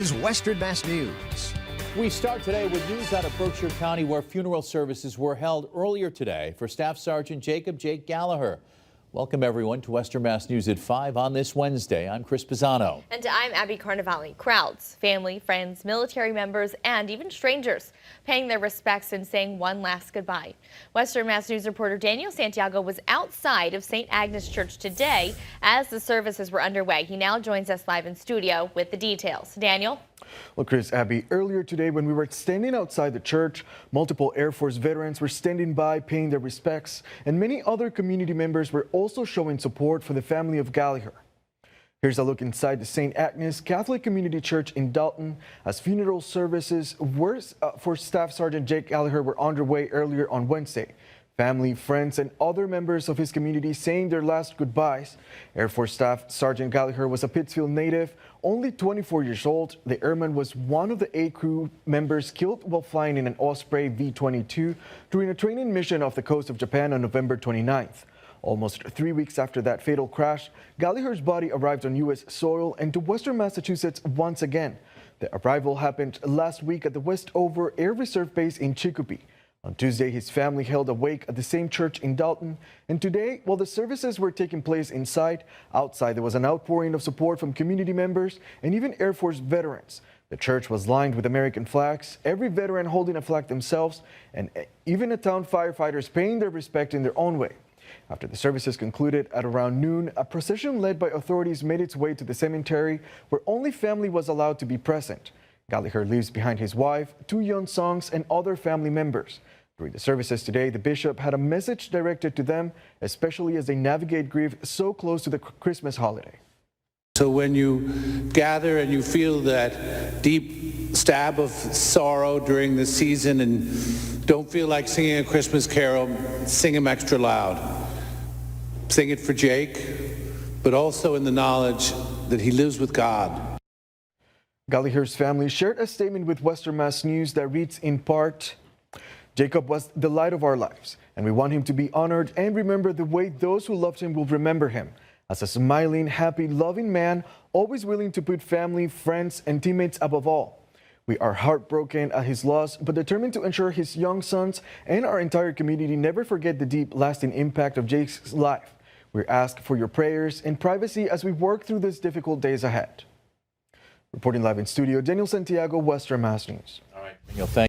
Is Western Mass News. We start today with news out of Berkshire County, where funeral services were held earlier today for Staff Sergeant Jacob Jake Galliher. Welcome everyone to Western Mass News at 5 on this Wednesday. I'm Chris Pisano. And I'm Abby Carnevale. Crowds, family, friends, military members, and even strangers paying their respects and saying one last goodbye. Western Mass News reporter Daniel Santiago was outside of St. Agnes Church today as the services were underway. He now joins us live in studio with the details. Daniel? Well, Chris, Abby, earlier today when we were standing outside the church, multiple Air Force veterans were standing by paying their respects, and many other community members were also showing support for the family of Galliher. Here's a look inside the St. Agnes Catholic Community Church in Dalton as funeral services for Staff Sergeant Jake Galliher were underway earlier on Wednesday. Family, friends, and other members of his community saying their last goodbyes. Air Force Staff Sergeant Galliher was a Pittsfield native, only 24 years old. The airman was one of the 8 crew members killed while flying in an Osprey V-22 during a training mission off the coast of Japan on November 29th. Almost 3 weeks after that fatal crash, Galliher's body arrived on U.S. soil and to Western Massachusetts once again. The arrival happened last week at the Westover Air Reserve Base in Chicopee. On Tuesday, his family held a wake at the same church in Dalton. And today, while the services were taking place inside, outside there was an outpouring of support from community members and even Air Force veterans. The church was lined with American flags, every veteran holding a flag themselves, and even a town firefighters paying their respect in their own way. After the services concluded at around noon, a procession led by authorities made its way to the cemetery, where only family was allowed to be present. Galliher leaves behind his wife, 2 young sons, and other family members. During the services today, the bishop had a message directed to them, especially as they navigate grief so close to the Christmas holiday. So when you gather and you feel that deep stab of sorrow during the season and don't feel like singing a Christmas carol, sing them extra loud. Sing it for Jake, but also in the knowledge that he lives with God. Galliher's family shared a statement with Western Mass News that reads in part, "Jacob was the light of our lives, and we want him to be honored and remembered the way those who loved him will remember him. As a smiling, happy, loving man, always willing to put family, friends, and teammates above all. We are heartbroken at his loss, but determined to ensure his young sons and our entire community never forget the deep, lasting impact of Jake's life. We ask for your prayers and privacy as we work through these difficult days ahead." Reporting live in studio, Daniel Santiago, Western Mass News. All right, Daniel, thank you.